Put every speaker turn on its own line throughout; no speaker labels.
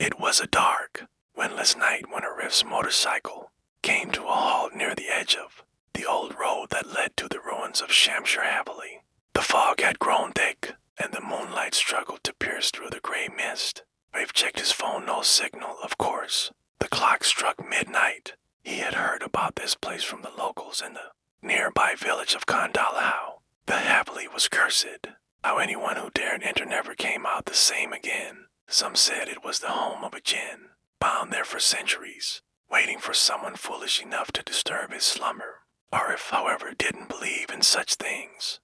It was a dark, windless night when Arif's motorcycle came to a halt near the edge of the old road that led to the ruins of Haveli. The fog had grown thick, and the moonlight struggled to pierce through the gray mist. Arif checked his phone, no signal, of course. The clock struck midnight. He had heard about this place from the locals in the nearby village of Kandalahau. The Haveli was cursed. How anyone who dared enter never came out the same again. Some said it was the home of a jinn, bound there for centuries, waiting for someone foolish enough to disturb his slumber. Arif, however, didn't believe in such things.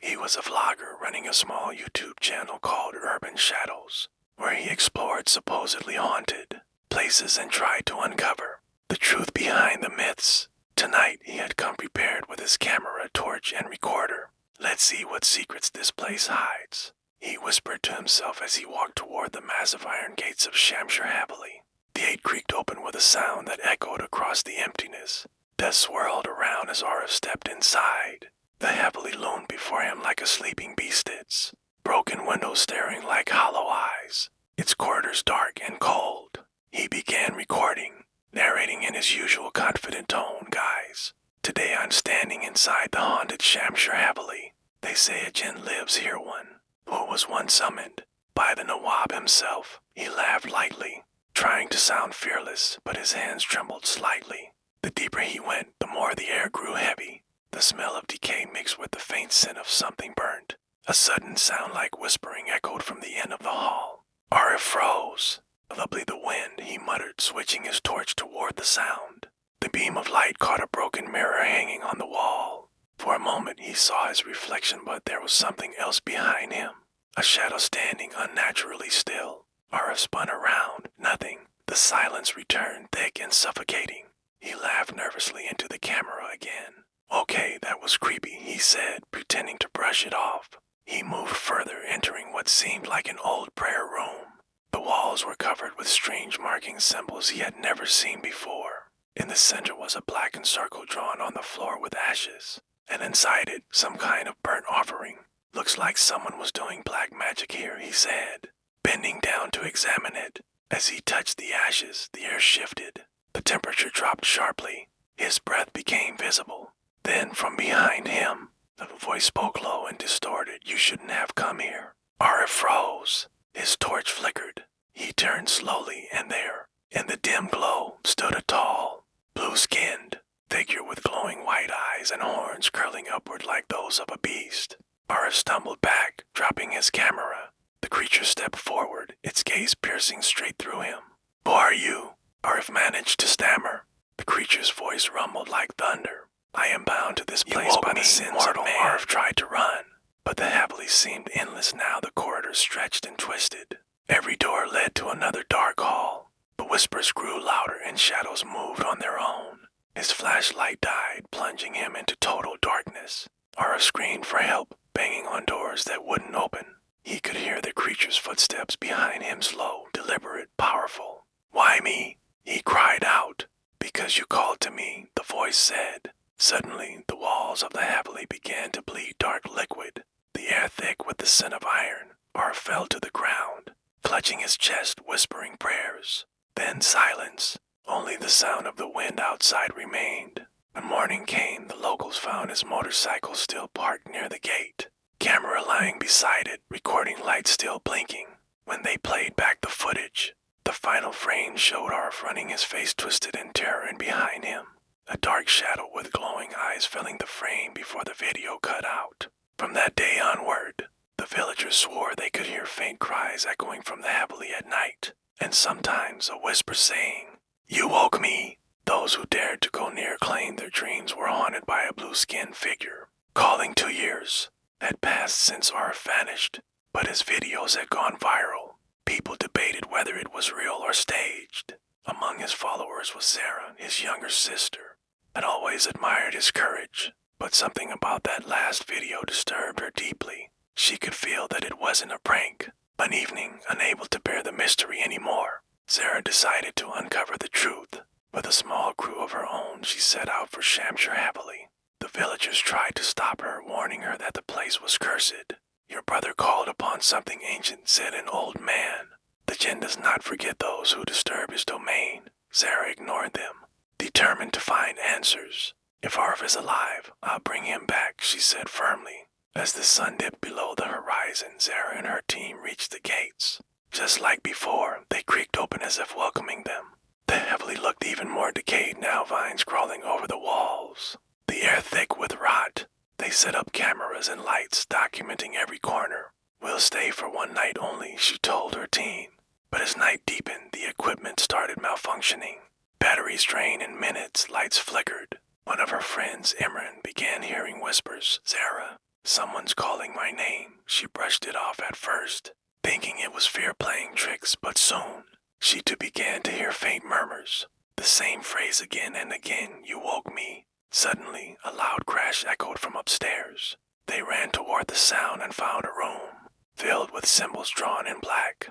He was a vlogger running a small YouTube channel called Urban Shadows, where he explored supposedly haunted places and tried to uncover the truth behind the myths. Tonight he had come prepared with his camera, torch, and recorder. Let's see what secrets this place hides, he whispered to himself as he walked toward the massive iron gates of Haveli. The gate creaked open with a sound that echoed across the emptiness. Death swirled around as Arif stepped inside. The Haveli loomed before him like a sleeping beast, its broken windows staring like hollow eyes, its corridors dark and cold. He began recording, narrating in his usual confident tone. Guys, today I'm standing inside the haunted Haveli. They say a jinn lives here, one who was once summoned by the Nawab himself. He laughed lightly, trying to sound fearless, but his hands trembled slightly. The deeper he went, the more the air grew heavy. The smell of decay mixed with the faint scent of something burnt. A sudden sound like whispering echoed from the end of the hall. Arif froze. Lovely the wind, he muttered, switching his torch toward the sound. The beam of light caught a broken mirror hanging on the wall. For a moment he saw his reflection, but there was something else behind him. A shadow standing unnaturally still. Arif spun around. Nothing. The silence returned, thick and suffocating. He laughed nervously into the camera again. Okay, that was creepy, he said, pretending to brush it off. He moved further, entering what seemed like an old prayer room. The walls were covered with strange marking symbols he had never seen before. In the center was a blackened circle drawn on the floor with ashes, and inside it, some kind of burnt offering. Looks like someone was doing black magic here, he said, bending down to examine it. As he touched the ashes, the air shifted. The temperature dropped sharply. His breath became visible. Then, from behind him, the voice spoke low and distorted. You shouldn't have come here. Arif froze. His torch flickered. He turned slowly, and there, in the dim glow, stood a tall, blue-skinned figure with glowing white eyes and horns curling upward like those of a beast. Arif stumbled back, dropping his camera. The creature stepped forward, its gaze piercing straight through him. Who are you? Arif managed to stammer. The creature's voice rumbled like thunder. I am bound to this place by the sins of man. Arif tried to run, but the Haveli seemed endless now. The corridors stretched and twisted. Every door led to another dark hall. The whispers grew louder and shadows moved on their own. His flashlight died, plunging him into total darkness. Arif screamed for help, banging on doors that wouldn't open. He could hear the creature's footsteps behind him, slow, deliberate, powerful. Why me? He cried out. Because you called to me, the voice said. Suddenly, the walls of the Haveli began to bleed dark liquid, the air thick with the scent of iron. Arif fell to the ground, clutching his chest, whispering prayers. Then silence. Only the sound of the wind outside remained. When morning came, the locals found his motorcycle still parked near the gate, camera lying beside it, recording lights still blinking. When they played back the footage, the final frame showed Arif running, his face twisted in terror, and behind him, a dark shadow with glowing eyes filling the frame before the video cut out. From that day onward, the villagers swore they could hear faint cries echoing from the Haveli at night, and sometimes a whisper saying, "You woke me." Those who dared to go near claimed their dreams were haunted by a blue-skinned figure, calling. 2 years had passed since Arif vanished, but his videos had gone viral. People debated whether it was real or staged. Among his followers was Zara, his younger sister, had always admired his courage, but something about that last video disturbed her deeply. She could feel that it wasn't a prank. One evening, unable to bear the mystery anymore, Zara decided to uncover the truth. With a small crew of her own, she set out for Haveli. The villagers tried to stop her, warning her that the place was cursed. Your brother called upon something ancient, said an old man. The Jinn does not forget those who disturb his domain. Zara ignored them, determined to find answers. If Arif is alive, I'll bring him back, she said firmly. As the sun dipped below the horizon, Zara and her team reached the gates. Just like before, they creaked open as if welcoming them. The Haveli looked even more decayed now, vines crawling over the walls. The air thick with rot. They set up cameras and lights, documenting every corner. We'll stay for one night only, she told her team. But as night deepened, the equipment started malfunctioning. Batteries drained in minutes, lights flickered. One of her friends, Imran, began hearing whispers. Zara, someone's calling my name. She brushed it off at first, thinking it was fear playing tricks, but soon she too began to hear faint murmurs. The same phrase again and again, you woke me. Suddenly, a loud crash echoed from upstairs. They ran toward the sound and found a room, filled with symbols drawn in black,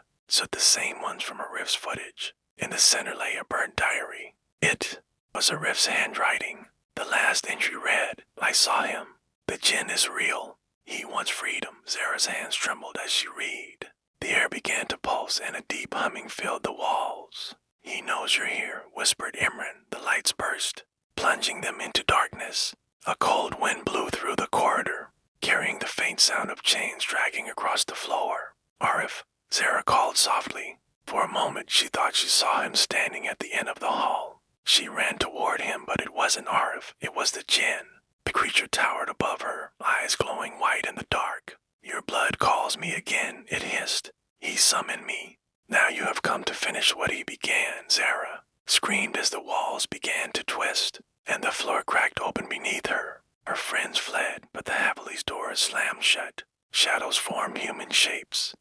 the same ones from Arif's footage. In the center lay a burnt diary. It was Arif's handwriting. The last entry read, I saw him. The Jinn is real. He wants freedom. Zara's hands trembled as she read. The air began to pulse and a deep humming filled the walls. He knows you're here, whispered Imran. The lights burst, plunging them into darkness. A cold wind blew through the corridor, carrying the faint sound of chains dragging across the floor. Arif, Zara called softly. For a moment she thought she saw him standing at the end of the hall. She ran toward him, but it wasn't Arif, it was the Jinn. The creature towered above her, eyes glowing white in the dark. Your blood calls me again, it hissed. He summoned me. Now you have come to finish what he began, Zara screamed as the walls began to twist, and the floor cracked open beneath her. Her friends fled, but the Haveli's door slammed shut. Shadows formed human shapes,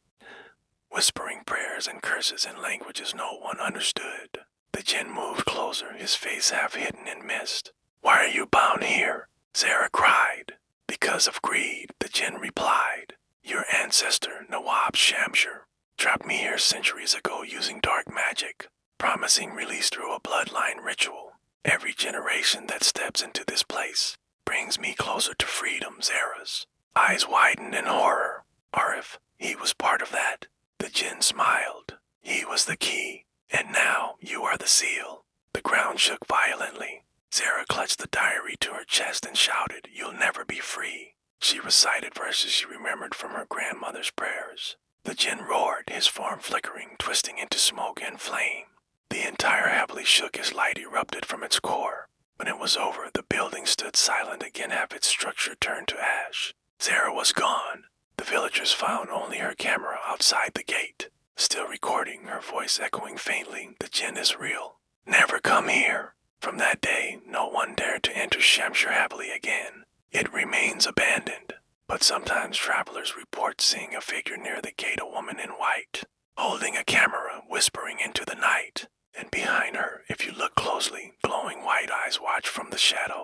whispering prayers and curses in languages no one understood. The Jinn moved closer, his face half hidden in mist. Why are you bound here? Zara cried. Because of greed, the Jinn replied. Your ancestor, Nawab Shamshur, trapped me here centuries ago using dark magic, promising release through a bloodline ritual. Every generation that steps into this place brings me closer to freedom, Zara's eyes widened in horror. Arif, he was part of that. The Jinn smiled. He was the key, and now you are the seal. The ground shook violently. Zara clutched the diary to her chest and shouted, You'll never be free. She recited verses she remembered from her grandmother's prayers. The Jinn roared, his form flickering, twisting into smoke and flame. The entire Haveli shook as light erupted from its core. When it was over, the building stood silent again, half its structure turned to ash. Zara was gone. The villagers found only her camera outside the gate, still recording, her voice echoing faintly, the Jinn is real. Never come here. From that day, no one dared to enter Shamshur Haveli again. It remains abandoned, but sometimes travelers report seeing a figure near the gate, a woman in white, holding a camera, whispering into the night. And behind her, if you look closely, glowing white eyes watch from the shadows.